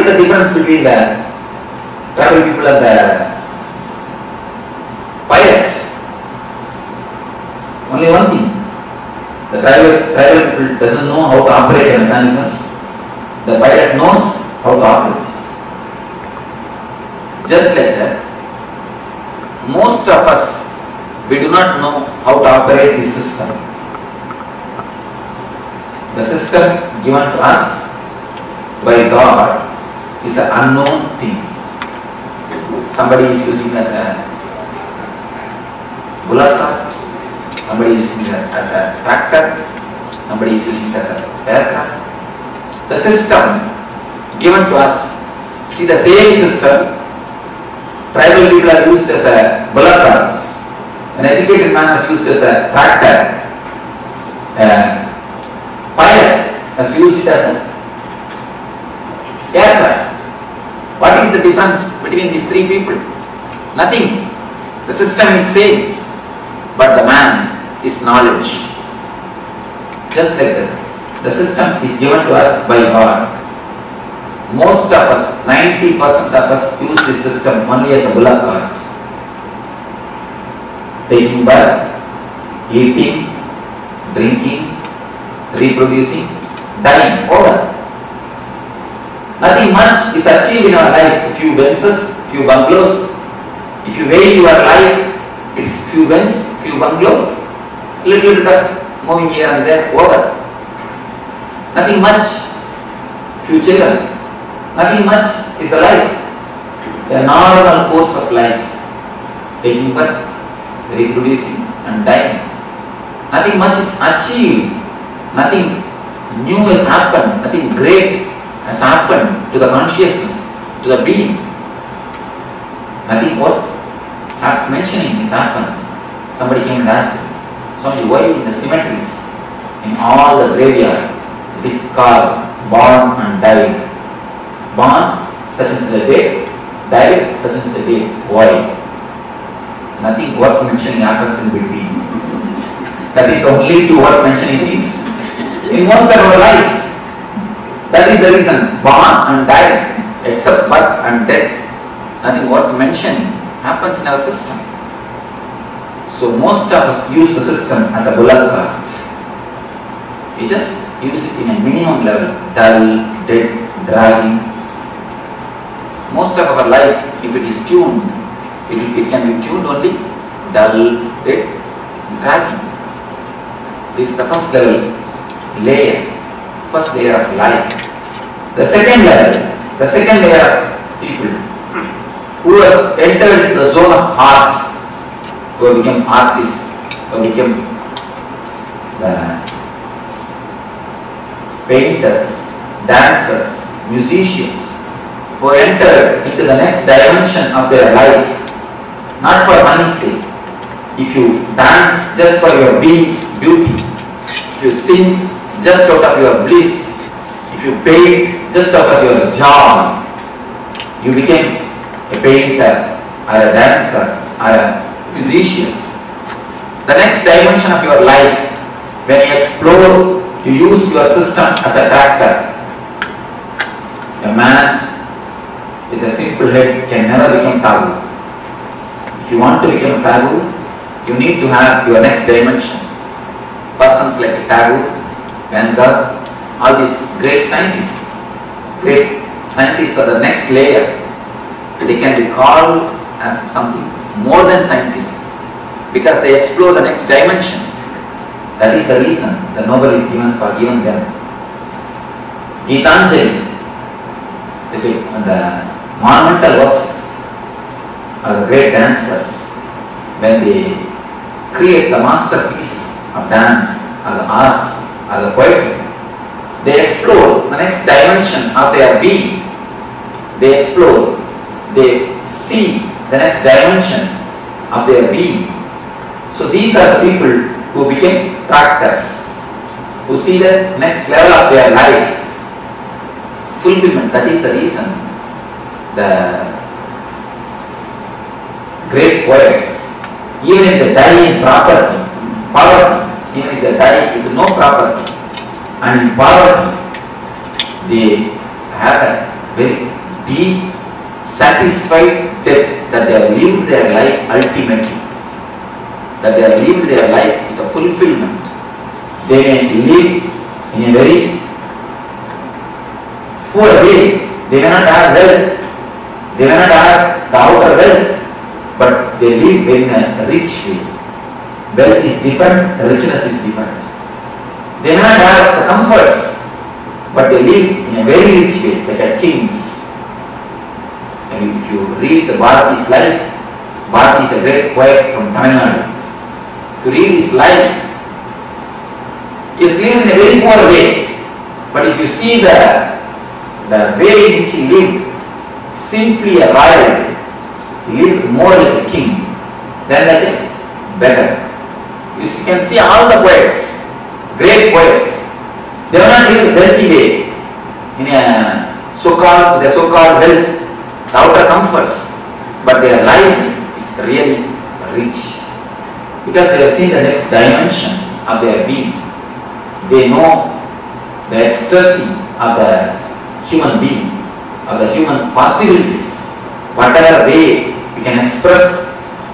is the difference between the tribal people and the pilot? Only one thing. The tribal people doesn't know how to operate the mechanisms. The pilot knows how to operate it. Just like that, most of us, we do not know how to operate the system. The system given to us by God is an unknown thing. Somebody is using it as a bullock cart, somebody is using it as a tractor, somebody is using it as an aircraft. The system given to us, see the same system, tribal people are used as a bullock cart, an educated man is used as a tractor, pilot has used it as an aircraft. What is the difference between these three people? Nothing. The system is same, but the man is knowledge. Just like that. The system is given to us by God. Most of us, 90% of us use this system only as a bullock cart. Taking birth, eating, drinking, reproducing, dying, over. Nothing much is achieved in our life. A few Benzes, few bungalows. If you weigh your life, it's few Benz, few bungalow, little bit of moving here and there, over. Nothing much. Few children. Nothing much is the life. A normal course of life. Taking birth, reproducing and dying. Nothing much is achieved. Nothing new has happened. Nothing great has happened to the consciousness, to the being. Nothing worth mentioning has happened. Somebody came and asked me, Swamiji, why in the cemeteries, in all the graveyard, it is called born and died. Born, such as the date, died, such as the date. Why? Nothing worth mentioning happens in between. That is only two worth mentioning things. In most of our life, that is the reason. Born and died, except birth and death. Nothing worth mentioning happens in our system. So most of us use the system as a bullock cart. We just use it in a minimum level, dull, dead, dragging. Most of our life, if it is tuned, it can be tuned only, dull, dead, dragging. This is the first level, first layer of life. The second layer of people who has entered into the zone of art, who have become artists, who have become the painters, dancers, musicians, who entered into the next dimension of their life, not for money's sake. If you dance just for your being's beauty, if you sing just out of your bliss, if you paint just out of your joy, you became a painter, or a dancer, or a musician. The next dimension of your life, when you explore, you use your system as a tractor. A man with a simple head can never become Tagore. If you want to become a Tagore, you need to have your next dimension. Persons like Tagore, Van Gogh, all these great scientists are the next layer. They can be called as something more than scientists because they explore the next dimension. That is the reason the Nobel is given for giving them. Gitanjali, the monumental works are the great dancers. When they create the masterpieces of dance or the art or the poetry, they explore the next dimension of their being. They explore, they see the next dimension of their being. So these are the people who became tractors, who see the next level of their life, fulfillment. That is the reason the great poets, even if they die in poverty, even if they die with no property and in poverty, they have a very deep, satisfied depth that they have lived their life ultimately. That they have lived their life with a fulfillment. They may live in a very poor way. They may not have wealth. They may not have the outer wealth, but they live in a rich way. Wealth is different, richness is different. They may not have the comforts, but they live in a very rich way, like a kings. And if you read the Bharati's life, Bharati is a great poet from Tamil Nadu. If you read his life, he is living in a very poor way. But if you see the way in which he lived, simply a royal way. He lived more like a king than like a beggar. You can see all the poets, great poets, they will not live wealthy way, in a so-called wealth, the outer comforts, but their life is really rich because they have seen the next dimension of their being. They know the ecstasy of the human being, of the human possibilities. Whatever way you can express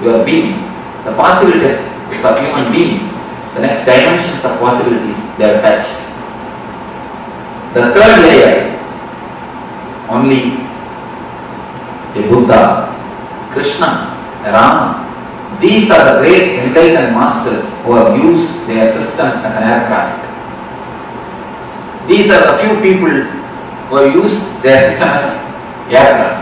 your being, the possibilities of human being, the next dimensions of possibilities they have touched. The third layer, only a Buddha, Krishna, Rama. These are the great enlightened masters who have used their system as an aircraft. These are the few people who have used their system as an aircraft.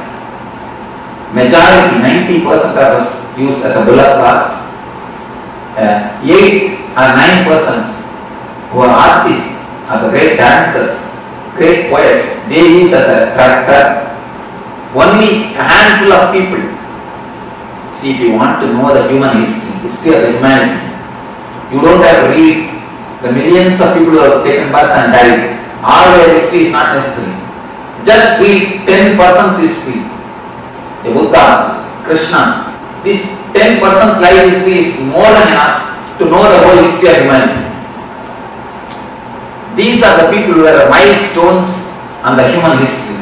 Majority, 90% of us used as a bullock cart. 8 or 9% who are artists, are the great dancers, great poets, they use as a tractor. Only a handful of people. See, if you want to know the human history of humanity, you don't have to read the millions of people who have taken birth and died. All their history is not necessary. Just read 10% history. The Buddha, Krishna, this 10% life history is more than enough to know the whole history of humanity. These are the people who are milestones on the human history.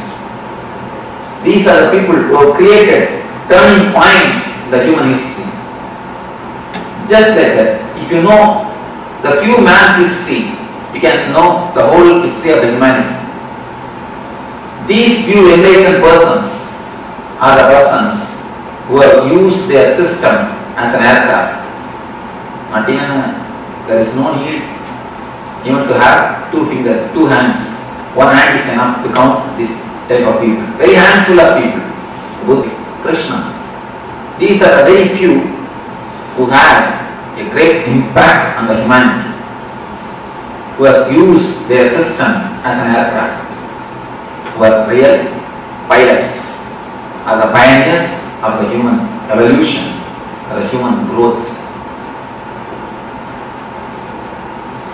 These are the people who have created turning points in the human history. Just like that, if you know the few man's history, you can know the whole history of the humanity. These few enlightened persons are the persons who have used their system as an aircraft. Not even, there is no need even to have 2 fingers, 2 hands. 1 hand is enough to count this type of people. Very handful of people. Buddha, Krishna. These are the very few who had a great impact on the humanity, who has used their system as an aircraft, who are real pilots, are the pioneers of the human evolution, of the human growth.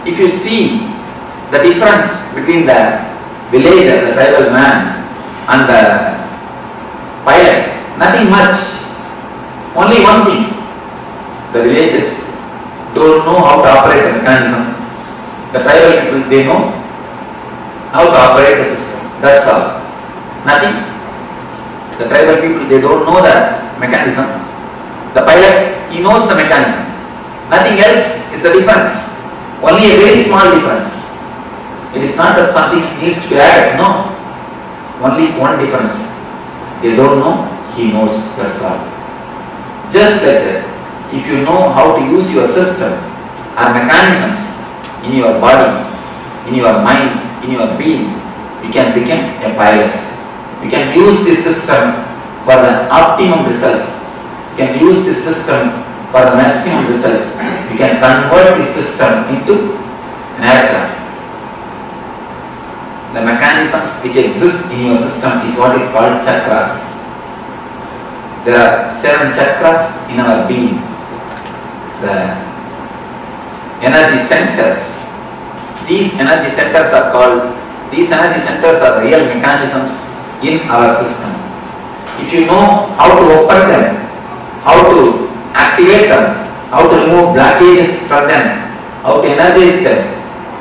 If you see the difference between the villager, the tribal man, and the pilot, nothing much. Only one thing, the villagers don't know how to operate the mechanism. The tribal people, they know how to operate the system. That's all. Nothing. The tribal people, they don't know the mechanism. The pilot, he knows the mechanism. Nothing else is the difference. Only a very small difference. It is not that something needs to be added. No. Only one difference. They don't know, he knows. That's all. Just like that, if you know how to use your system or mechanisms in your body, in your mind, in your being, you can become a pilot. You can use this system for the optimum result. You can use this system for the maximum result. You can convert this system into an aircraft. The mechanisms which exist in your system is what is called chakras. There are 7 chakras in our being. The energy centers. These energy centers are real mechanisms in our system. If you know how to open them, how to activate them, how to remove blockages from them, how to energize them,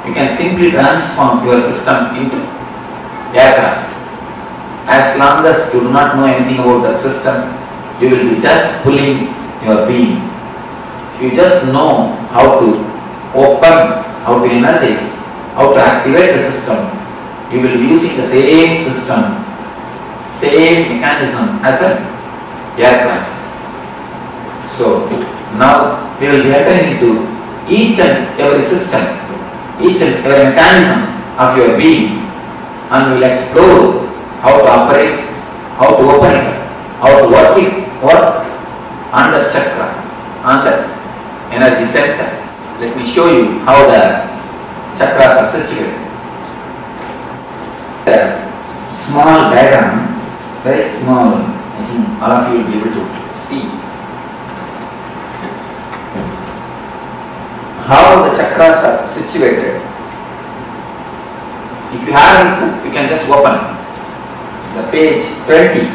you can simply transform your system into aircraft. As as long as you do not know anything about the system, you will be just pulling your being. If you just know how to open, how to energize, how to activate the system, you will be using the same system, same mechanism as an aircraft. So now we will be entering into each and every system, each and every mechanism of your being, and we will explore how to operate it, how to open it, how to work on the chakra, on the energy center. Let me show you how the chakras are situated. A small diagram, very small, I think all of you will be able to see how the chakras are situated. If you have this book, you can just open the page 20.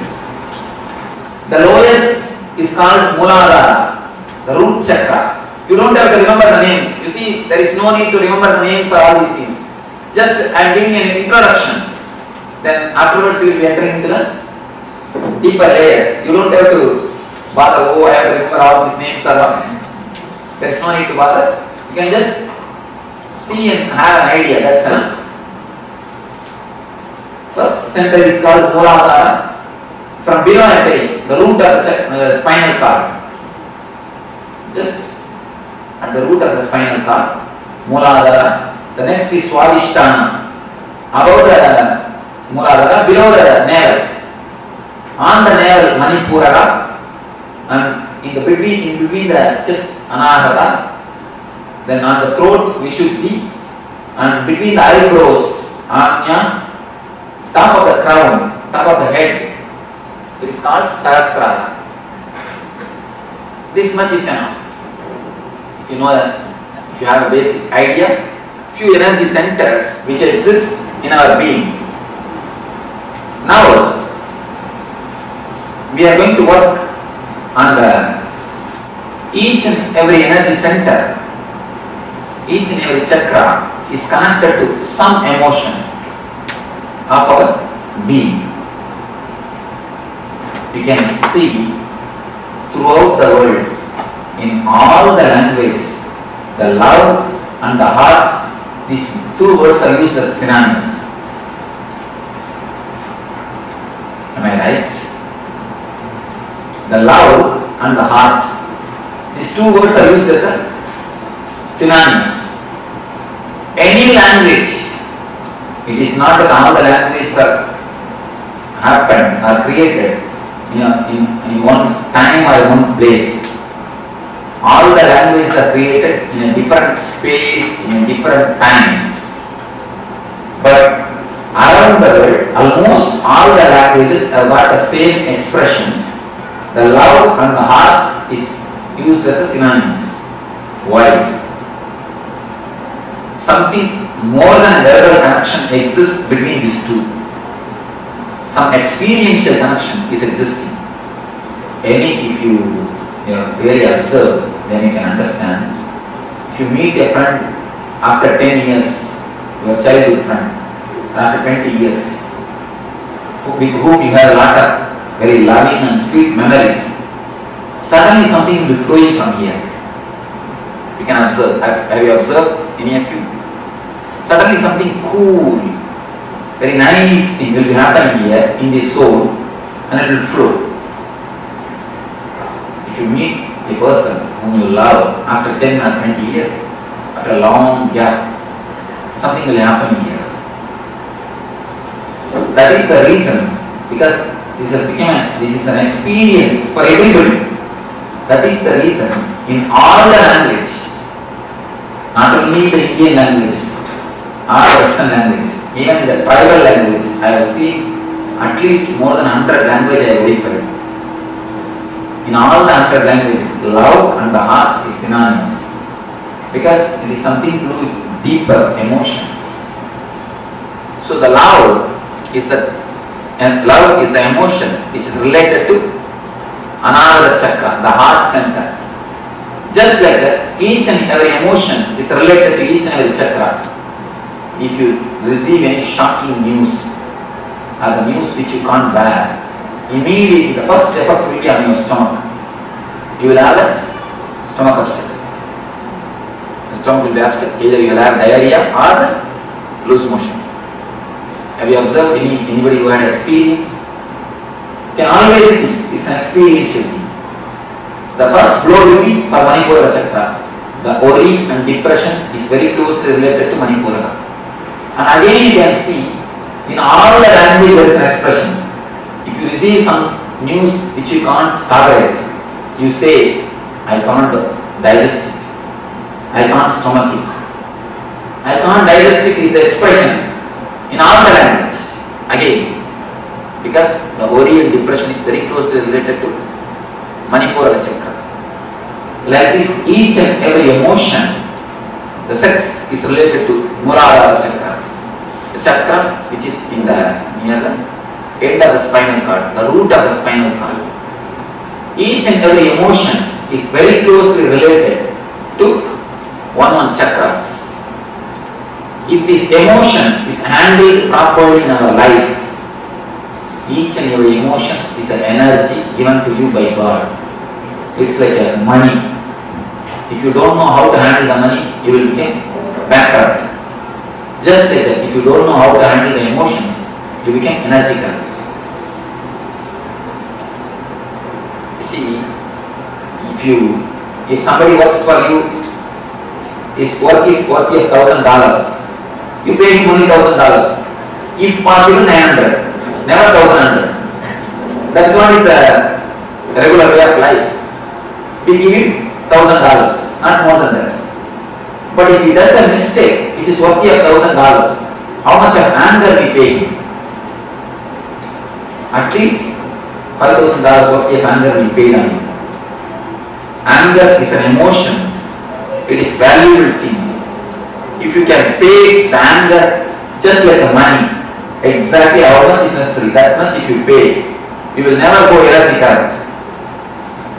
The lowest is called Muladhara, the root chakra. You don't have to remember the names. You see, there is no need to remember the names of all these things. Just I am giving an introduction. Then afterwards you will be entering into the deeper layers. You don't have to bother, oh I have to remember all these names or what. There is no need to bother. You can just see and have an idea, that's enough. First center is called Muladhara. From below I take the root of the spinal cord. Just at the root of the spinal cord, Muladhara. The next is Swadhisthana. Above the Muladhara, below the navel. On the navel, Manipurara. And in between the chest, Anahata. Then on the throat, Vishuddhi. And between the eyebrows, Anya. Top of the crown, top of the head, it is called Sahasrara. This much is enough. If you know that, if you have a basic idea, few energy centers which exist in our being. Now, we are going to work on each and every energy center, each and every chakra is connected to some emotion of our being. You can see throughout the world, in all the languages, the love and the heart, these two words are used as synonyms. Am I right? The love and the heart, these two words are used as synonyms. Any language, it is not that all the languages are happened or created in one time or one place. All the languages are created in a different space, in a different time. But around the world, almost all the languages have got the same expression. The love and the heart is used as a synonyms. Why? Something more than a verbal connection exists between these two. Some experiential connection is existing. If you really observe, then you can understand. If you meet a friend after 10 years, your childhood friend, after 20 years, with whom you have a lot of very loving and sweet memories, suddenly something will be flowing from here. You can observe. Have you observed, any of you? Suddenly something cool, very nice thing will be happening here in the soul, and it will flow. If you meet a person whom you love after 10 or 20 years, after a long gap, something will happen here. That is the reason, because this is an experience for everybody. That is the reason in all the languages, not only the Indian languages, or Western languages, even in the tribal languages, I have seen at least more than 100 languages I have verified. In all the 100 languages, love and the heart is synonymous, because it is something to do with deeper emotion. So the love is the emotion which is related to Anahata chakra, the heart center. Just like that, each and every emotion is related to each and every chakra. If you receive any shocking news, or the news which you can't bear, immediately the first effect will be on your stomach. You will have a stomach upset. The stomach will be upset. Either you will have diarrhea or loose motion. Have you observed anybody who had experience? You can always see it's an experiential thing. The first blow will be for Manipura chakra. The worry and depression is very closely related to Manipura. And again you can see in all the language there is an expression. If you receive some news which you can't tolerate, you say, I can't digest it. I can't stomach it. I can't digest it is the expression in all the languages. Again, because the worry and depression is very closely related to Manipura chakra. Like this, each and every emotion, the sex is related to Muladhara chakra. The chakra which is in the near the end of the spinal cord, the root of the spinal cord. Each and every emotion is very closely related to one chakras. If this emotion is handled properly in our life, each and every emotion is an energy given to you by God. It's like a money. If you don't know how to handle the money, you will become bankrupt. Just like that, if you don't know how to handle the emotions, you become energetic. See, if somebody works for you, his work is worth $1,000. You pay him only $1,000. If possible, 900, never 1,100. That is what is a regular way of life. We give him $1,000, not more than that. But if he does a mistake which is worth $1,000, how much of anger we pay him? At least $5,000 worth of anger we paid on him. Anger is an emotion. It is valuable thing. If you can pay the anger just like the money, exactly how much is necessary, that much if you pay, you will never go erratic.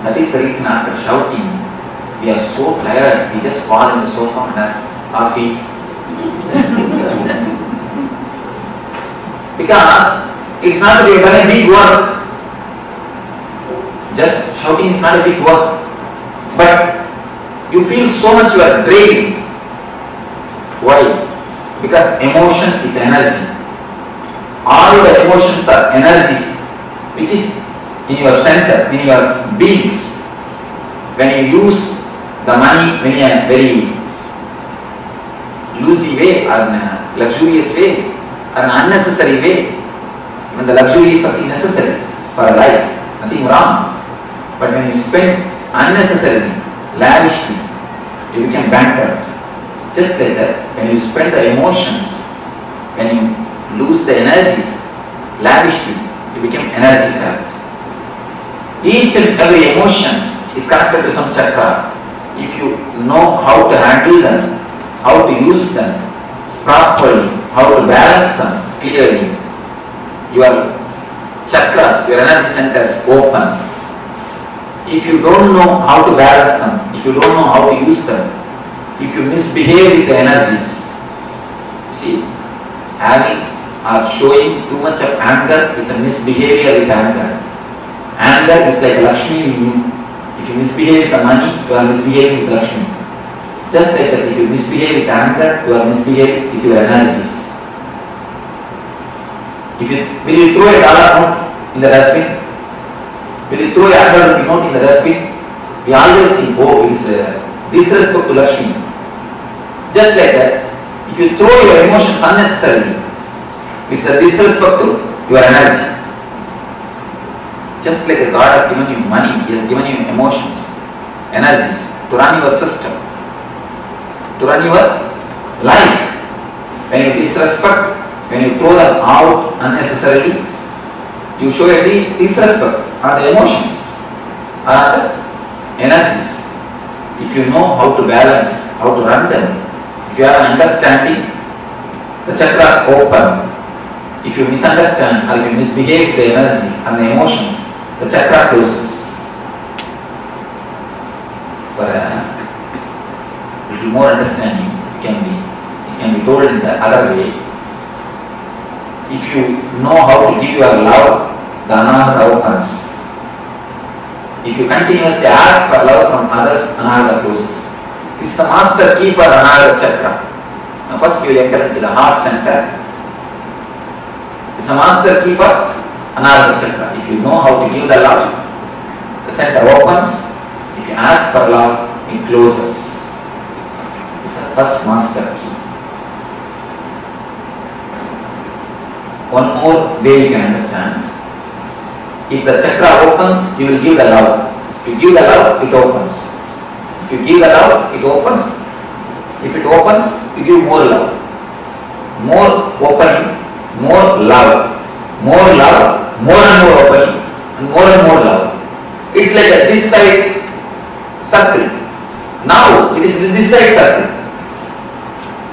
That is the reason after shouting, we are so tired, we just fall in the sofa and ask coffee. Because it's not that you have done a big work. Just shouting is not a big work. But you feel so much you are drained. Why? Because emotion is energy. All the emotions are energies which is in your center, in your beings. When you use the money in a very loosey way or in a luxurious way or an unnecessary way, when the luxury is something necessary for a life, nothing wrong. But when you spend unnecessarily, lavishly, you become bankrupt. Just like that, when you spend the emotions, when you lose the energies lavishly, you become energy trapped. Each and every emotion is connected to some chakra. If you know how to handle them, how to use them properly, how to balance them clearly, your chakras, your energy centers open. If you don't know how to balance them, if you don't know how to use them, if you misbehave with the energies, see, having or showing too much of anger is a misbehavior with anger. Anger is like Lakshmi in you. If you misbehave with the money, you are misbehaving with Lakshmi. Just like that, if you misbehave with anger, you are misbehaving with your energies. Will you throw a dollar note in the dustbin? Will you throw a $100 note in the dustbin? We always think, oh, it is disrespect to Lakshmi. Just like that, if you throw your emotions unnecessarily, it's a disrespect to your energy. Just like God has given you money, He has given you emotions, energies to run your system, to run your life. When you disrespect, when you throw them out unnecessarily, you show a disrespect on the emotions, on the energies. If you know how to balance, how to run them, if you have an understanding, the chakras open. If you misunderstand or if you misbehave the energies and the emotions, the chakra closes. For a little more understanding, it can be told in the other way. if you know how to give your love, the Anahata opens. If you continuously ask for love from others, Anahata closes. This is the master key for Anahata chakra. Now first you enter into the heart center. It's a master key for Anahata chakra. If you know how to give the love, the center opens. If you ask for love, it closes. It's the first master key. One more way you can understand. If the chakra opens, you will give the love. If you give the love, it opens. If you give the love, it opens. If it opens, you give more love. More opening, more love. More love, more and more opening, and more love. It's like a this side circle. Now it is this side circle.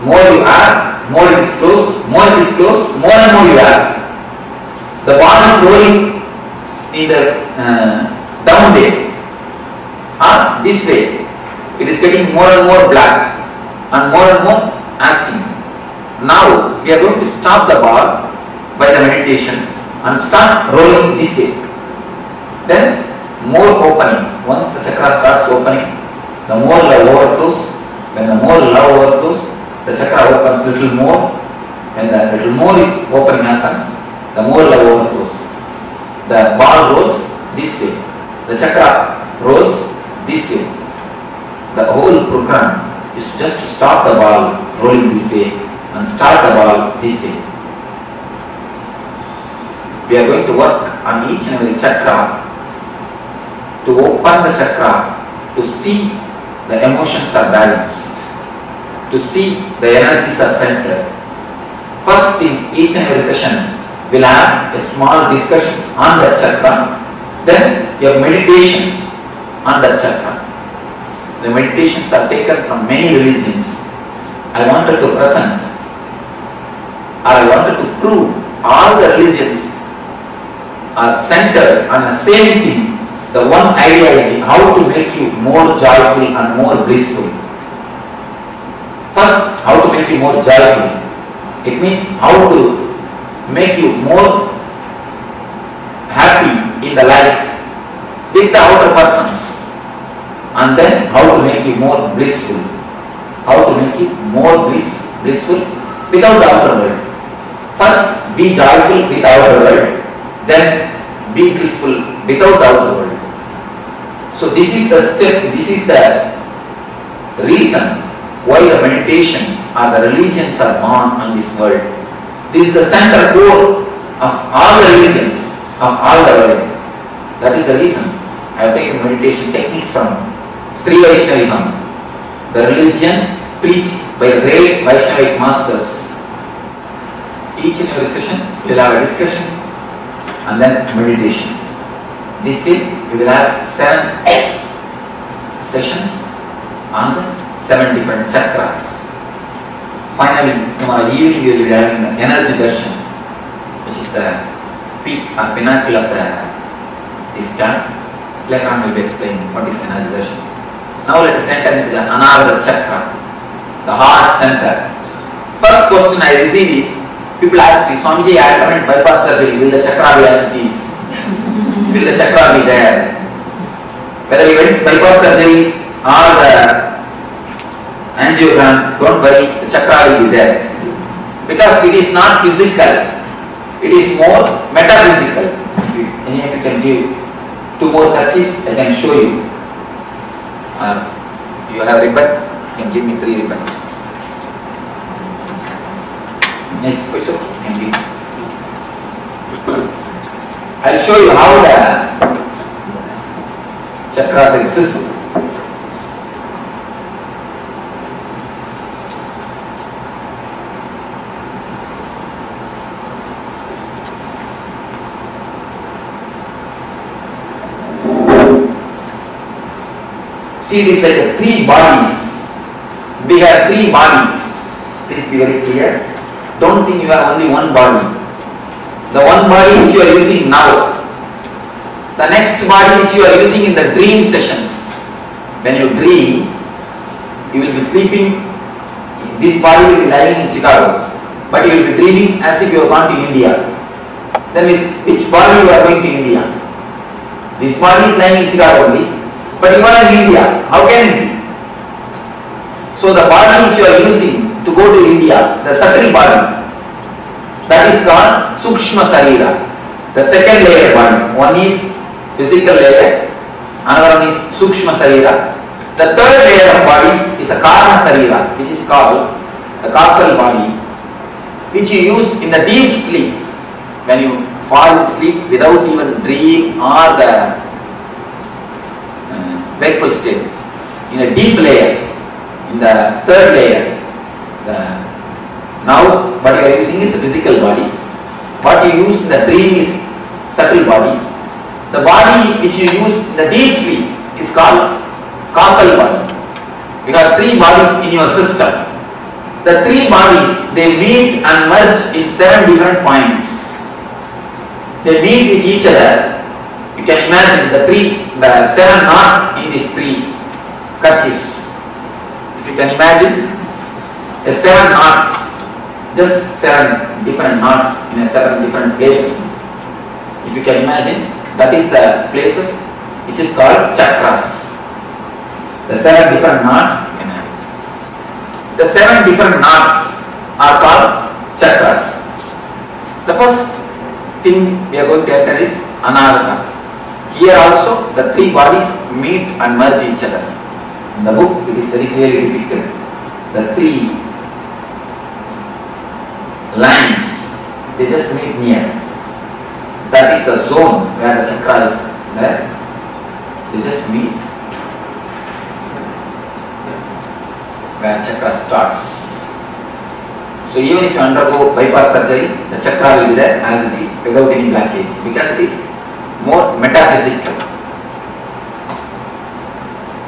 More you ask, more it is closed, more it is closed, more and more you ask. The ball is rolling in the down way, this way. It is getting more and more black and more asking. Now we are going to stop the ball by the meditation and start rolling this way. Then more opening. Once the chakra starts opening, the more love overflows. When the more love overflows, the chakra opens little more. When the little more is opening happens, the more love overflows. The ball rolls this way. The chakra rolls this way. The whole program is just to stop the ball rolling this way and start the ball this way. We are going to work on each and every chakra to open the chakra, to see the emotions are balanced, to see the energies are centered. First, in each and every session, we'll have a small discussion on the chakra, then your meditation on the chakra. The meditations are taken from many religions. I wanted to present, or I wanted to prove all the religions are centered on the same thing, the one ideology, how to make you more joyful and more blissful. First, how to make you more joyful. It means how to make you more happy in the life with the outer persons. And then how to make you more blissful. How to make you more blissful without the outer world. First, be joyful with the outer world. Then be blissful without the outer world. So this is the step, this is the reason why the meditation or the religions are born on this world. This is the center core of all the religions of all the world. That is the reason I have taken meditation techniques from Sri Vaishnavism, the religion preached by the great Vaishnavic masters. Each and every session we will have a discussion and then meditation. This way we will have 7 sessions on the 7 different chakras. Finally, tomorrow evening we will be having the energy darshan, which is the peak or pinnacle of this camp. Later on we will be explaining what is energy darshan. Now let us enter into the Anahata chakra, the heart center. First question I receive is, people ask me, Swamiji, I have done bypass surgery, will the chakra be as it is? Will the chakra be there? Whether you went bypass surgery or the angiogram, don't worry, the chakra will be there. Because it is not physical, it is more metaphysical. Any of you can give 2 more touches, I can show you. You have ribbon, you can give me 3 ribbons. Yes, so you can give. I'll show you how the chakras exist. See, it is like 3 bodies. We have 3 bodies. Please be very clear. Don't think you have only one body. The one body which you are using now. The next body which you are using in the dream sessions. When you dream, you will be sleeping. This body will be lying in Chicago. but you will be dreaming as if you have gone to India. Then with which body you are going to India? This body is lying in Chicago only, but you are in India. How can it be? So the body which you are using to go to India, the subtle body, that is called Sukshma Sarira. The second layer body. One is physical layer, another one is Sukshma Sarira. The third layer of body is a Karma Sarira, which is called the causal body, which you use in the deep sleep. When you fall asleep without even dream or the wakeful state, in a deep layer, in the third layer, now what you are using is a physical body. What you use in the dream is subtle body. The body which you use in the deep sleep is called causal body. You have three bodies in your system. The three bodies, they meet and merge in 7 different points. They meet with each other. You can imagine the 7 knots in these 3 kerchiefs. If you can imagine a 7 knots, just 7 different knots in a 7 different places. If you can imagine, that is the places which is called chakras. The 7 different knots, you can have it. The 7 different knots are called chakras. The first thing we are going to enter is Anahata. Here also the 3 bodies meet and merge each other. In the book it is very clearly depicted. The 3 lines, they just meet near. That is the zone where the chakra is there. They just meet where chakra starts. So even if you undergo bypass surgery, the chakra will be there as it is without any blockage, because it is more metaphysical.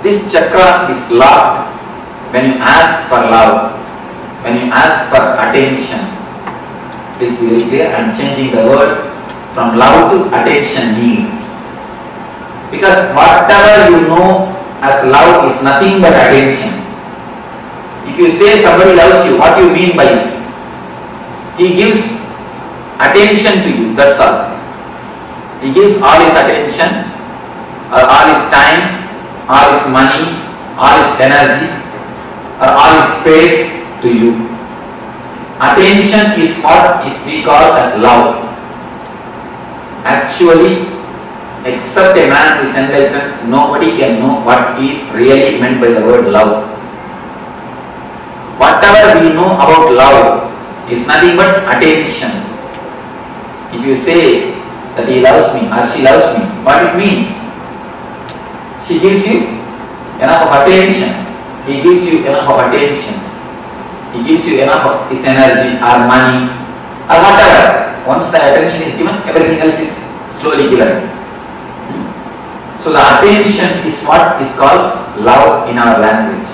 This chakra is locked when you ask for love, when you ask for attention. Please be very clear, I am changing the word from love to attention need. Because whatever you know as love is nothing but attention. If you say somebody loves you, what do you mean by it? He gives attention to you, that's all. He gives all his attention, or all his time, all his money, all his energy, or all his space to you. Attention is what we call as love. Actually, except a man who is enlightened, nobody can know what is really meant by the word love. Whatever we know about love is nothing but attention. If you say that he loves me or she loves me, what it means? She gives you enough of attention. He gives you enough of attention. He gives you enough of his energy or money or whatever. Once the attention is given, everything else is slowly given. So the attention is what is called love in our language.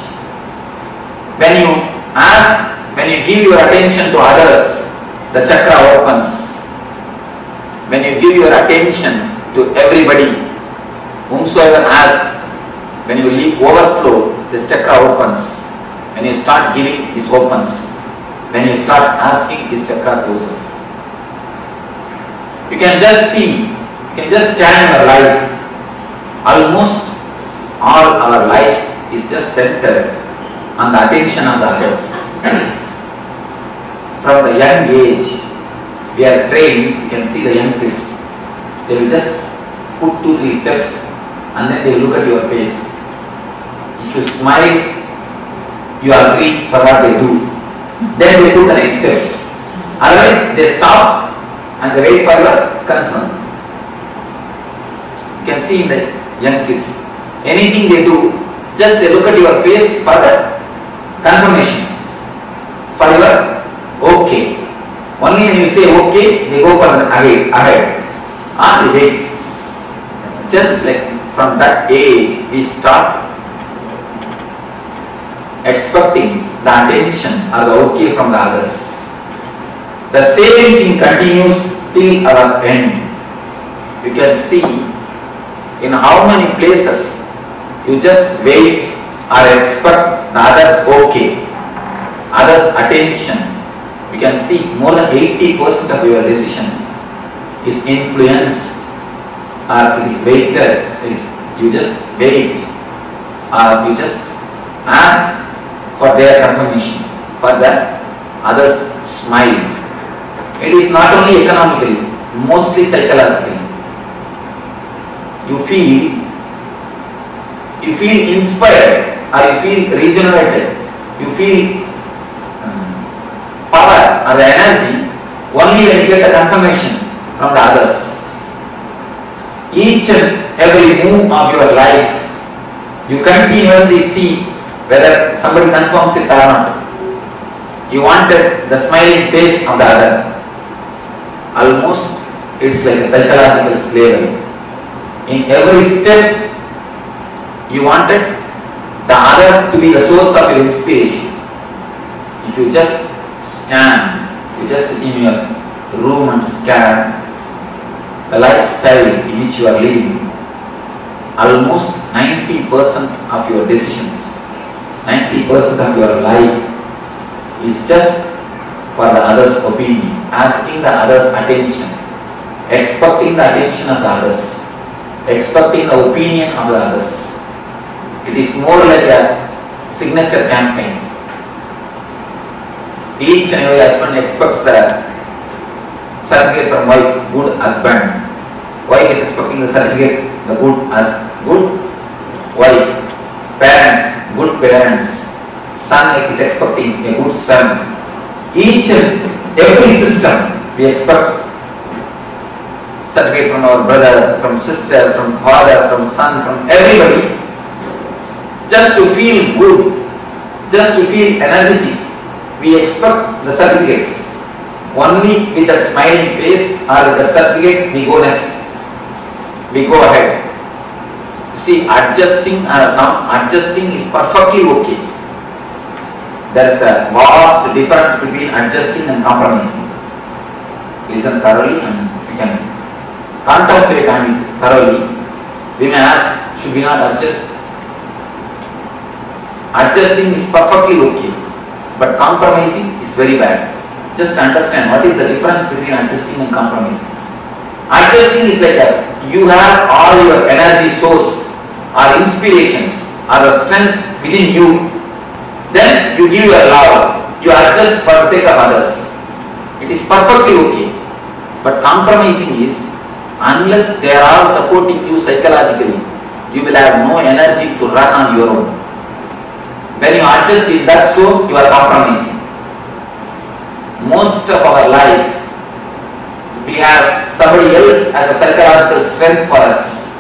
When you ask, when you give your attention to others, the chakra opens. When you give your attention to everybody, whomsoever asks, when you leave overflow, this chakra opens. When you start giving, this opens. When you start asking, this chakra closes. You can just see, you can just scan your life. Almost all our life is just centered on the attention of the others. From the young age, we are trained, you can see the young kids. They will just put 2-3 steps and then they will look at your face. If you smile, you agree for what they do. Then they do the next steps. Otherwise, they stop and they wait for your concern. You can see in the young kids, anything they do, just they look at your face for the confirmation, for your okay. Only when you say okay, they go for the ahead. And they wait. Just like from that age, we start expecting the attention or the okay from the others. The same thing continues till our end. You can see in how many places you just wait or expect the others okay, others attention. you can see more than 80% of your decision is influenced, or it is weighted. You just wait, or you just ask for their confirmation, for the others' smile. It is not only economically, mostly psychologically. You feel inspired, or you feel regenerated, you feel power or the energy only when you get a confirmation from the others. Each and every move of your life, you continuously see whether somebody confirms it or not. You wanted the smiling face of the other. Almost it's like a psychological slavery. In every step, you wanted the other to be the source of your inspiration. If you just stand, if you just sit in your room and scan the lifestyle in which you are living, almost 90% of your decisions, 90% of your life is just for the other's opinion, asking the other's attention, expecting the attention of the others, expecting the opinion of the others. It is more like a signature campaign. Each and every husband expects the certificate from wife, good husband. Wife is expecting the certificate, the good wife. Parents, good parents. Son is expecting a good son. Each and every system we expect certificate from our brother, from sister, from father, from son, from everybody, just to feel good, just to feel energetic. We expect the certificates. Only with a smiling face or with a certificate we go next. We go ahead. You see, adjusting is perfectly okay. There is a vast difference between adjusting and compromising. Listen thoroughly and we can contemplate on it thoroughly. We may ask, should we not adjust? Adjusting is perfectly okay, but compromising is very bad. Just understand what is the difference between adjusting and compromising. Adjusting is like you have all your energy source or inspiration or the strength within you. Then you give your love, you adjust for the sake of others. It is perfectly okay. But compromising is, unless they are all supporting you psychologically, you will have no energy to run on your own. When you adjust in that so, you are compromising. Most of our life, we have somebody else as a psychological strength for us.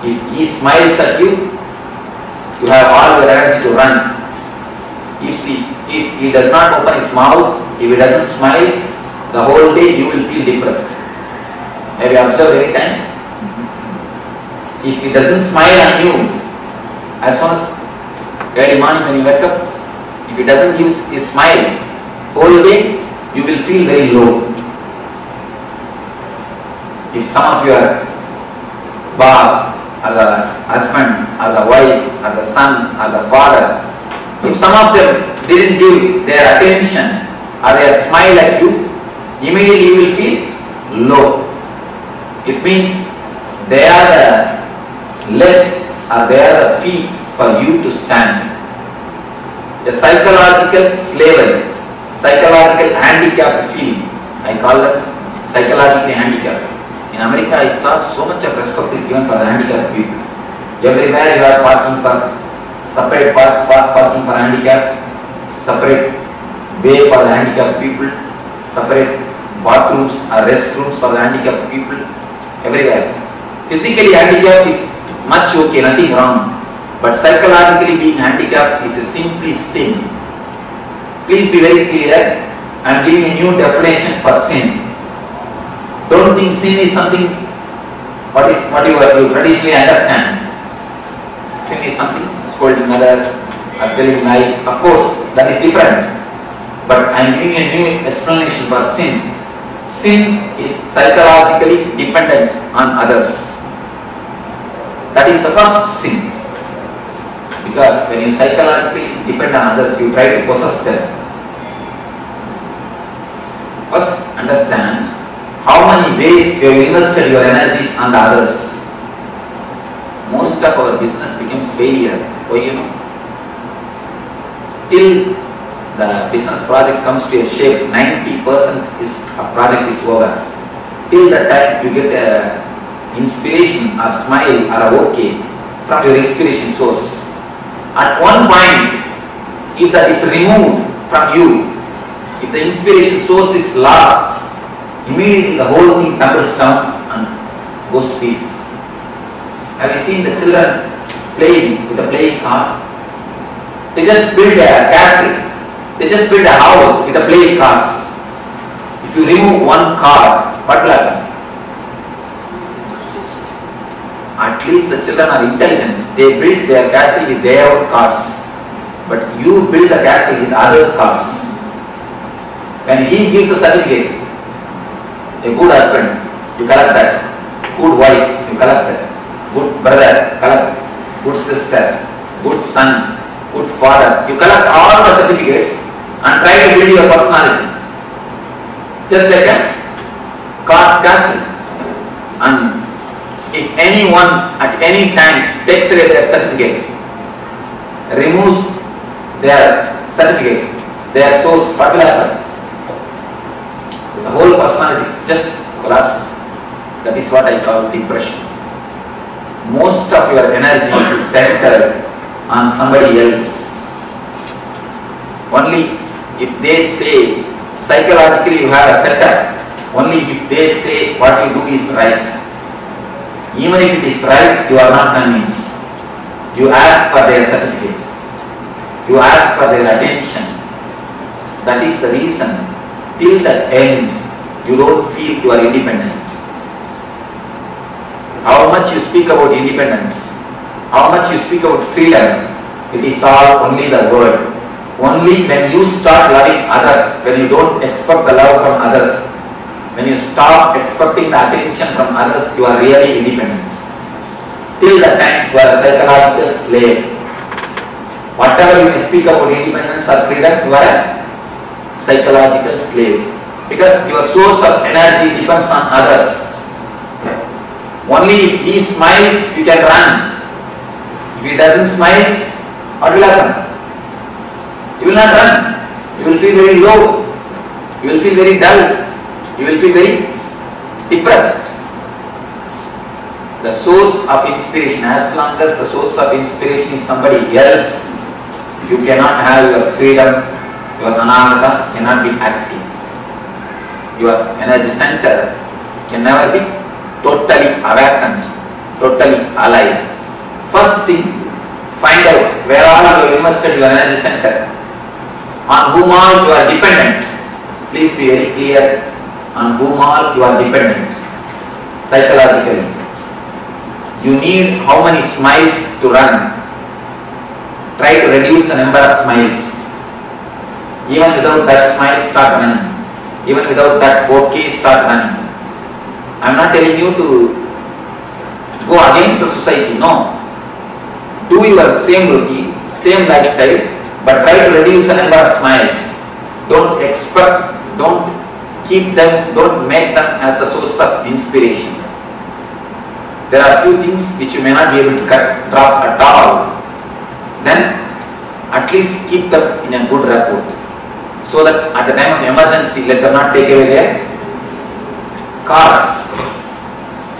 If he smiles at you, you have all your energy to run. If he does not open his mouth, if he doesn't smile, the whole day you will feel depressed. Have you observed any time? If he doesn't smile on you, as soon as early morning when you wake up, if he doesn't give his smile, whole day you will feel very low. If some of your boss or the husband or the wife or the son or the father, if some of them didn't give their attention or their smile at you, immediately you will feel low. It means they are the legs or they are the feet for you to stand. A psychological slavery, psychological handicap feeling. I call that psychologically handicapped. In America, I saw so much of respect is given for the handicapped people. Everywhere you are parking for separate parking for handicapped, separate way for the handicapped people, separate bathrooms or restrooms for the handicapped people. Everywhere. Physically handicapped is much okay, nothing wrong. But psychologically being handicapped is a simply sin. Please be very clear. I am giving a new definition for sin. Don't think sin is something what you traditionally understand. Sin is something scolding others or telling lie. Of course, that is different. But I am giving a new explanation for sin. Sin is psychologically dependent on others. That is the first sin. Because when you psychologically depend on others, you try to possess them. understand how many ways you have invested your energies on the others. Most of our business becomes failure. Why, you know? Till the business project comes to a shape, 90% is a project is over. Till the time you get a inspiration or smile or a okay from your inspiration source. At one point, if that is removed from you, if the inspiration source is lost, immediately the whole thing tumbles down and goes to pieces. Have you seen the children playing with a playing car? They just build a castle. They just build a house with a playing cars. If you remove one car, what will happen? At least the children are intelligent. They build their castle with their own cars. But you build a castle with others' cars. When he gives a certificate, a good husband, you collect that. Good wife, you collect that. Good brother, collect. Good sister, good son, good father. You collect all the certificates and try to build your personality. Just like a car's castle. And if anyone at any time takes away their certificate, removes their certificate, their source, what will happen? The whole personality just collapses. That is what I call depression. Most of your energy is centered on somebody else. Only if they say, psychologically you have a setup, only if they say what you do is right. Even if it is right, you are not convinced. You ask for their certificate. You ask for their attention. That is the reason, till the end, you don't feel you are independent. How much you speak about independence, how much you speak about freedom, it is all only the word. Only when you start loving others, when you don't expect the love from others, when you stop expecting the attention from others, you are really independent. Till the time you are a psychological slave. Whatever you may speak about independence or freedom, you are a psychological slave. Because your source of energy depends on others. Only if he smiles, you can run. If he doesn't smile, what will happen? You will not run. You will feel very low. You will feel very dull. You will feel very depressed. The source of inspiration, as long as the source of inspiration is somebody else, you cannot have your freedom, your anahata cannot be active. Your energy center can never be totally awakened, totally alive. First thing, find out where all you have invested your energy center, on whom all you are dependent. Please be very clear on whom all you are dependent psychologically. You need how many smiles to run. Try to reduce the number of smiles. Even without that smile, start running. Even without that okay, start running. I am not telling you to go against the society, no. Do your same routine, same lifestyle, but try to reduce the number of smiles. Don't expect, don't keep them, don't make them as the source of inspiration. There are few things which you may not be able to drop at all. Then at least keep them in a good rapport, so that at the time of emergency, let them not take away their cars.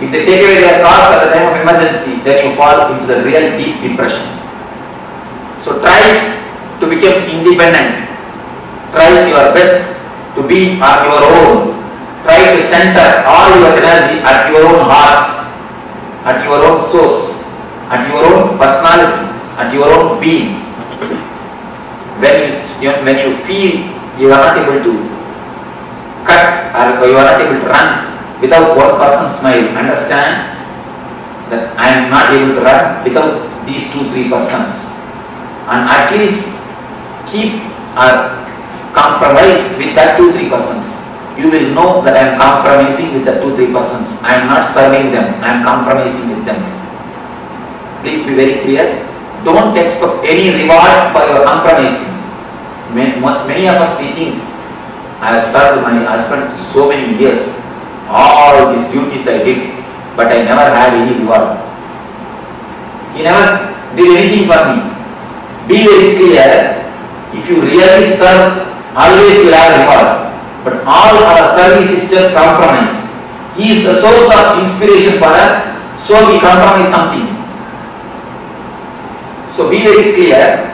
If they take away their cars at the time of emergency, then you fall into the real deep depression. So try to become independent. Try your best to be on your own. Try to center all your energy at your own heart, at your own source, at your own personality, at your own being. When you feel you are not able to cut or you are not able to run without one person's smile, understand that I am not able to run without these 2-3 persons, and at least keep a compromise with that 2-3 persons. You will know that I am compromising with the 2-3 persons. I am not serving them, I am compromising with them. Please be very clear. Don't expect any reward for your compromising. Many of us we think I have served my husband so many years. All these duties I did, but I never had any reward. He never did anything for me. Be very clear. If you really serve, always you will have reward. But all our service is just compromise. He is the source of inspiration for us, so we compromise something. So be very clear.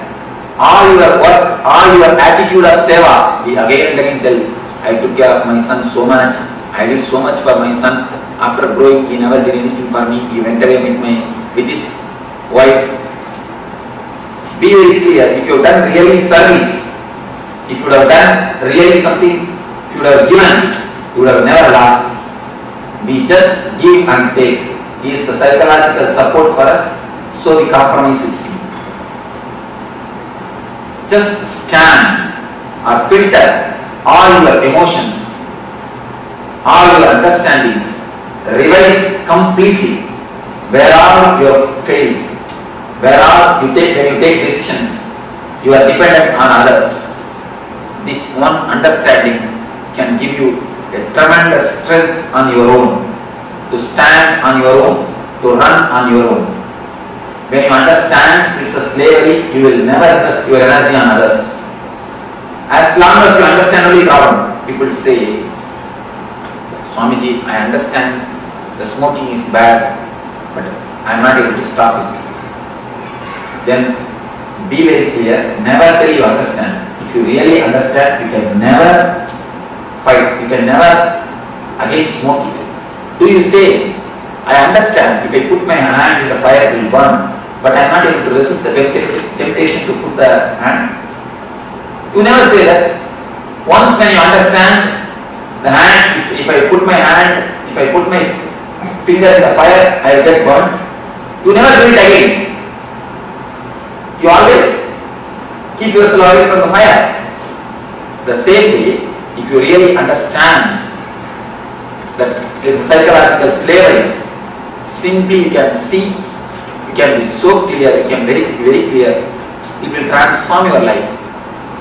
All your work, all your attitude of seva. We again and again tell, I took care of my son so much. I did so much for my son. After growing, he never did anything for me. He went away with his wife. Be very clear. If you have done really service, if you would have done really something, if you would have given, you would have never lost. We just give and take. He is the psychological support for us, so we compromise with him. Just scan or filter all your emotions, all your understandings, revise completely where all you have failed, where all when you take decisions, you are dependent on others. This one understanding can give you a tremendous strength on your own, to stand on your own, to run on your own. When you understand it's a slavery, you will never invest your energy on others. As long as you understand only problem, people say, Swamiji, I understand the smoking is bad, but I am not able to stop it. Then be very clear, never till you understand. If you really understand, you can never fight, you can never again smoke it. Do you say, I understand, if I put my hand in the fire it will burn, but I am not able to resist the temptation to put the hand? You never say that. Once when you understand the hand, if I put my hand, if I put my finger in the fire, I will get burnt. You never do it again. You always keep yourself away from the fire. The same way, if you really understand that it is a psychological slavery, simply you can see, you can be so clear, you can be very clear, it will transform your life.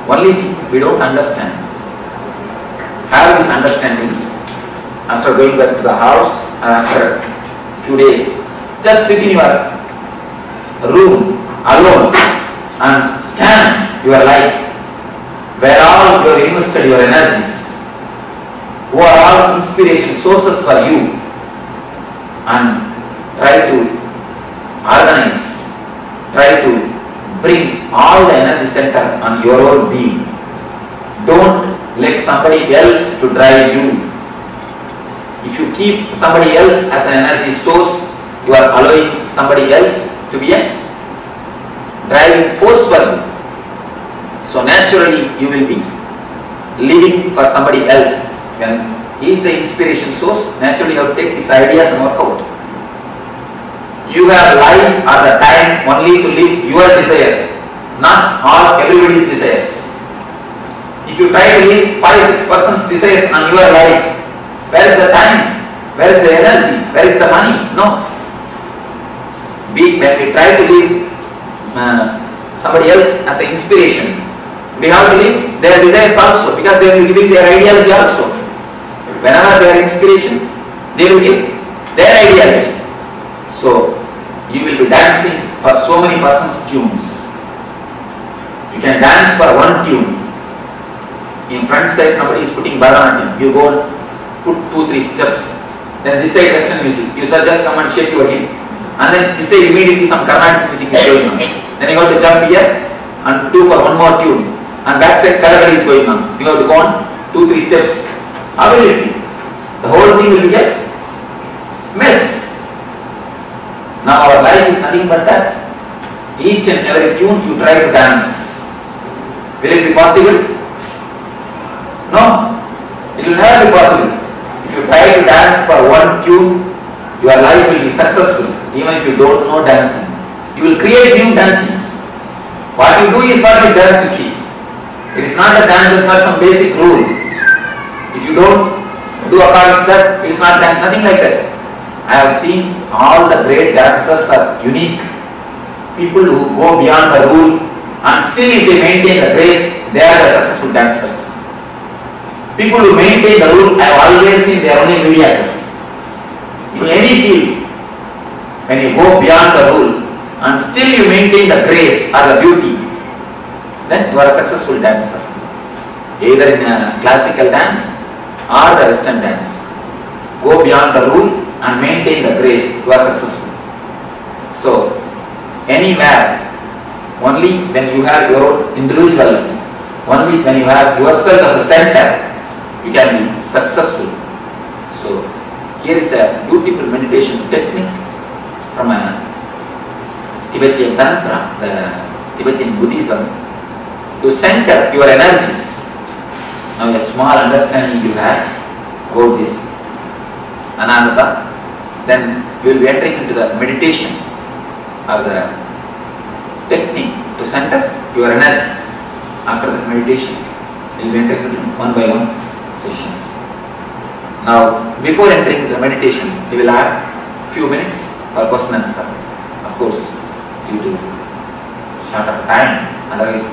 Only thing we don't understand. Have this understanding after going back to the house and after a few days. Just sit in your room alone and scan your life, where all you have invested your energies, who are all inspiration sources for you, and try to organize, try to bring all the energy center on your own being. Don't let somebody else to drive you. If you keep somebody else as an energy source, you are allowing somebody else to be a driving force for you. So naturally you will be living for somebody else. When he is the inspiration source, naturally you have to take these ideas and work out. You have life or the time only to live your desires, not all everybody's desires. If you try to live 5-6 persons' desires on your life, where is the time? Where is the energy? Where is the money? No. When we try to live somebody else as an inspiration, we have to live their desires also, because they will be giving their ideology also. Whenever they are inspiration, they will give their ideology. So you will be dancing for so many persons' tunes. You can dance for one tune. In front side somebody is putting Bharatanatyam. You go and put 2-3 steps. Then this side Western music. You shall just come and shake your hip. And then this side immediately some Carnatic music is going on. Then you got to jump here and do for one more tune. And back side Kathakali is going on. You have to go on 2-3 steps. How will it be? The whole thing will be a mess. Now our life is nothing but that. Each and every tune you try to dance. Will it be possible? No. It will never be possible. If you try to dance for one tune, your life will be successful. Even if you don't know dancing, you will create new dancing. What you do is what is dance, you see. It is not a dance, it is not some basic rule. If you don't do according to that, it is not dance, nothing like that. I have seen all the great dancers are unique. People who go beyond the rule, and still if they maintain the grace, they are the successful dancers. People who maintain the rule, I have always seen they are only mediocres. In any field, when you go beyond the rule and still you maintain the grace or the beauty, then you are a successful dancer. Either in a classical dance or the western dance. Go beyond the rule and maintain the grace, you are successful. So, anywhere, only when you have your own individuality, only when you have yourself as a center, you can be successful. So, here is a beautiful meditation technique from a Tibetan Tantra, the Tibetan Buddhism, to center your energies. Now, a small understanding you have about this Anahata, then you will be entering into the meditation or the technique to center your energy. After that meditation, you will be entering into one by one sessions. Now, before entering into the meditation, we will have few minutes for question and answer. Of course, due to short of time, otherwise,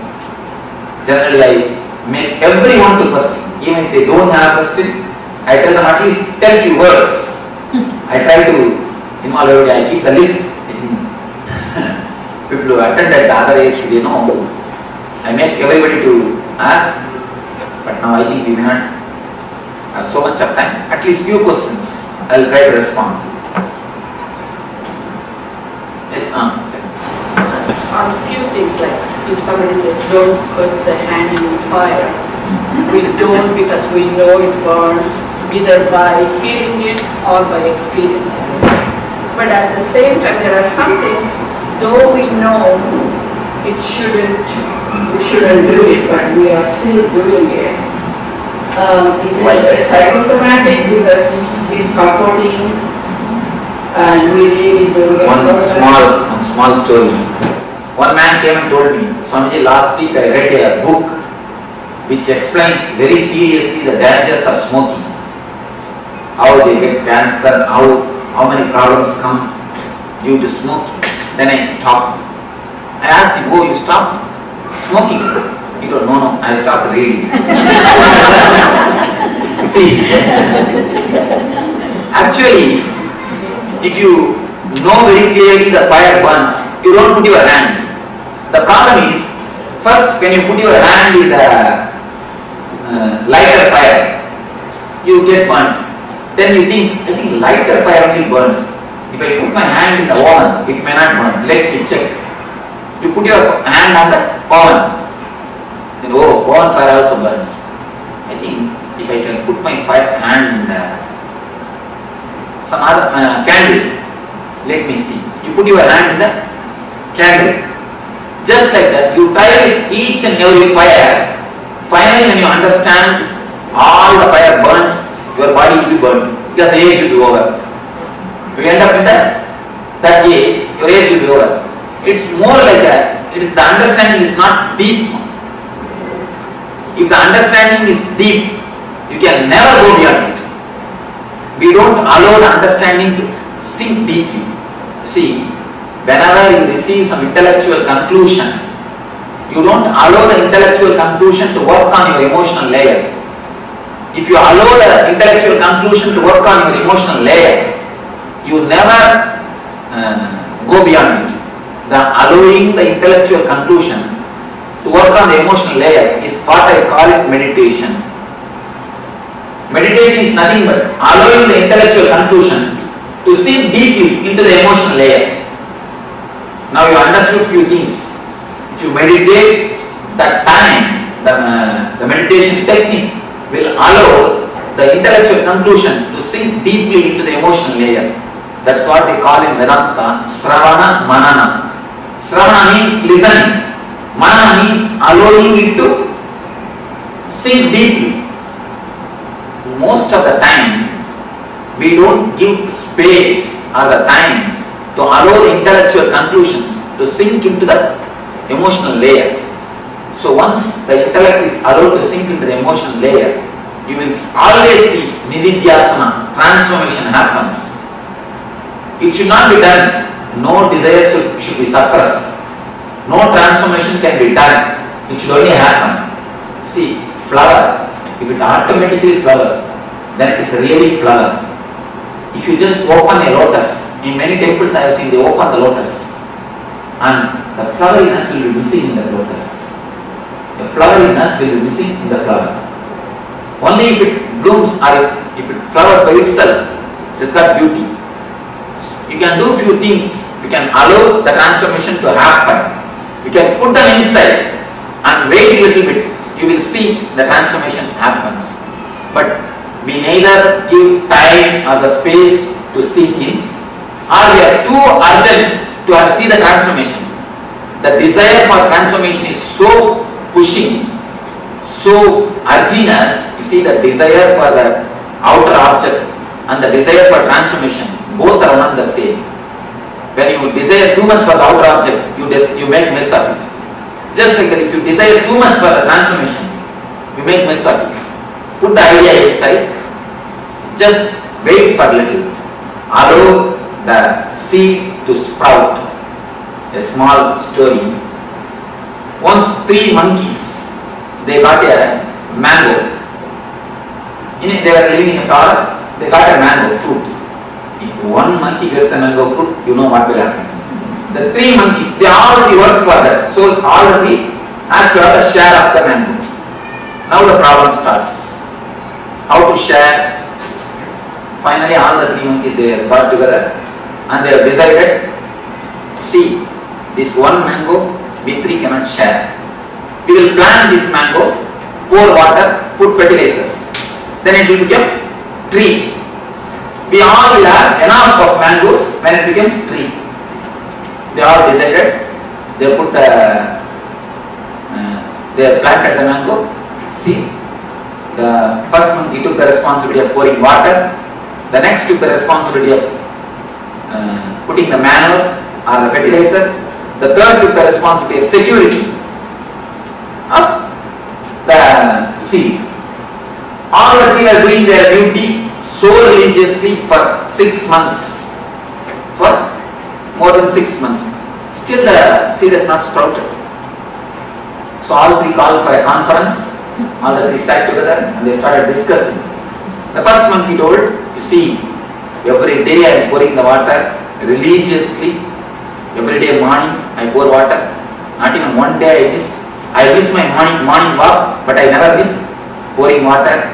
generally I make everyone to question. Even if they don't have a question, I tell them at least tell few words. I try to involve everybody. I keep the list. People who attended the other age, they know. I make everybody to ask, but now I think we may not have so much of time. At least few questions I will try to respond to. Yes, A few things like if somebody says don't put the hand in the fire, we don't because we know it burns either by feeling it or by experiencing it. But at the same time, there are some things, though we know we shouldn't do it, but we are still doing it. Is it psychosomatic because it's comforting and we really do it? One small story. One man came and told me, Swamiji, last week I read a book which explains very seriously the dangers of smoking. How they get cancer, how many problems come due to smoking. Then I stopped. I asked him, oh, you stopped smoking? He told, no, I stopped reading. You see, actually, if you know very clearly the fire burns, you don't put your hand. The problem is, first when you put your hand in the lighter fire, you get burnt. Then you think, I think lighter fire only burns. If I put my hand in the oven, it may not burn. Let me check. You put your hand on the oven. Then, oh, oven fire also burns. I think if I can put my hand in some other candle, let me see. You put your hand in the candle. Just like that, you try with each and every fire. Finally, when you understand all the fire burns, your body will be burned because the age will be over. If you end up in that age, your age will be over. It's more like that. The understanding is not deep. If the understanding is deep, you can never go beyond it. We don't allow the understanding to sink deeply. See, whenever you receive some intellectual conclusion, you don't allow the intellectual conclusion to work on your emotional layer. If you allow the intellectual conclusion to work on your emotional layer, you never go beyond it. The allowing the intellectual conclusion to work on the emotional layer is what I call it meditation. Meditation is nothing but allowing the intellectual conclusion to sink deeply into the emotional layer. Now you understood few things. If you meditate, that time, the meditation technique will allow the intellectual conclusion to sink deeply into the emotional layer. That's what we call in Vedanta Shravana Manana. Shravana means listening. Manana means allowing it to sink deeply. Most of the time, we don't give space or the time to allow the intellectual conclusions to sink into the emotional layer. So once the intellect is allowed to sink into the emotional layer, you will always see nididhyasana, transformation happens. It should not be done. No desire should be suppressed. No transformation can be done. It should only happen. See, flower, if it automatically flowers, then it is really flower. If you just open a lotus, in many temples I have seen they open the lotus and the floweriness will be missing in the lotus. The floweriness will be missing in the flower. Only if it blooms or if it flowers by itself, it has got beauty. You can do few things, you can allow the transformation to happen. You can put them inside and wait a little bit, you will see the transformation happens. But we neither give time or the space to seek in, or we are too urgent to see the transformation. The desire for transformation is so pushing, so urging us. You see, the desire for the outer object and the desire for transformation, both are not the same. When you desire too much for the outer object, you make mess of it. Just like that, if you desire too much for the transformation, you make mess of it. Put the idea aside, just wait for a little. Allow the seed to sprout. A small story. Once 3 monkeys, they got a mango. They were living in a forest, they got a mango fruit. If one monkey gets a mango fruit, you know what will happen. The 3 monkeys, they already worked for that. So all the 3 has to have a share of the mango. Now the problem starts. How to share? Finally all the 3 monkeys, they got together and they have decided, see, this one mango we 3 cannot share. We will plant this mango, pour water, put fertilizers. Then it will become tree. We all will have enough of mangoes when it becomes tree. They all decided, they put they planted the mango. See, the first monkey took the responsibility of pouring water. The next took the responsibility of putting the manure or the fertilizer. The third took the responsibility of security of the seed. All the 3 were doing their duty so religiously for 6 months. For more than 6 months. Still the seed has not sprouted. So all 3 called for a conference. All the 3 sat together and they started discussing. The first monkey told, you see, every day I am pouring the water religiously. Every day morning I pour water. Not even one day I missed. I miss my morning walk, but I never miss pouring water.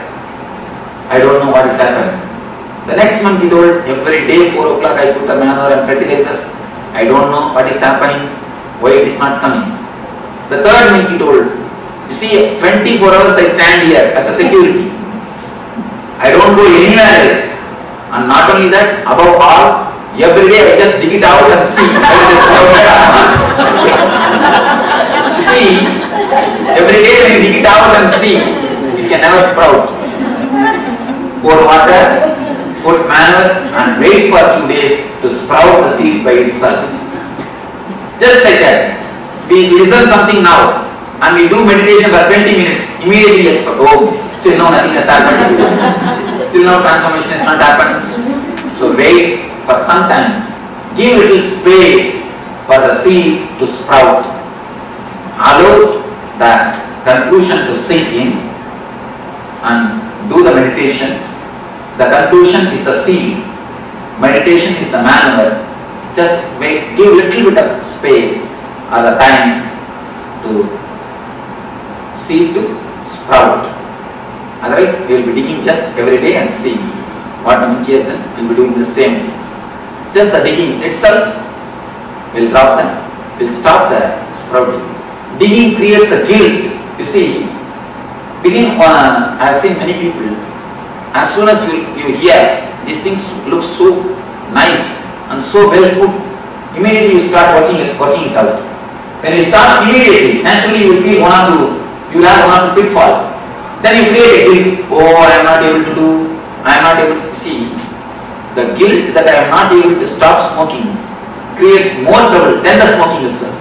I don't know what is happening. The next monkey told, every day 4 o'clock I put the manure and fertilizers. I don't know what is happening, why it is not coming. The third monkey told, you see, 24 hours I stand here as a security. I don't go anywhere else. And not only that, above all, every day I just dig it out and see whether it is sprouted or not. You see, every day when you dig it out and see, it can never sprout. Pour water, put manure and wait for a few days to sprout the seed by itself. Just like that. We listen something now and we do meditation for 20 minutes. Immediately expect, oh, still no, nothing has happened. Still no transformation has not happened. So wait for some time. Give little space for the seed to sprout. Allow the conclusion to sink in and do the meditation. The conclusion is the seed. Meditation is the manure. Just wait, give little bit of space or the time to seed to sprout. Otherwise, we will be digging just every day and see what the monkey has done. We will be doing the same thing. Just the digging itself will drop them, will stop the sprouting. Digging creates a guilt. You see, I have seen many people, as soon as you hear these things look so nice and so well put, immediately you start working it out. When you start immediately, naturally you will feel you will have one or two pitfall. Then you create a guilt. Oh, I am not able to do, I am not able to see. The guilt that I am not able to stop smoking creates more trouble than the smoking itself.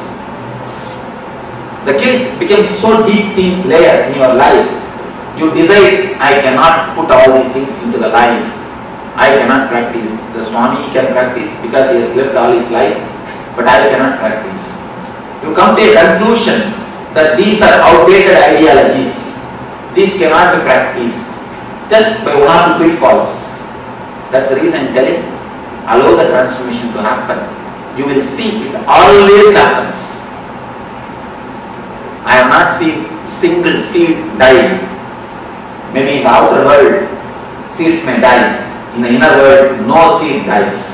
The guilt becomes so deep thin layer in your life. You decide, I cannot put all these things into the life. I cannot practice. The Swami can practice because he has lived all his life, but I cannot practice. You come to a conclusion that these are outdated ideologies. This cannot be practiced just by one or two pitfalls. That's the reason I'm telling. Allow the transformation to happen. You will see it always happens. I have not seen single seed die. Maybe in the outer world, seeds may die. In the inner world, no seed dies.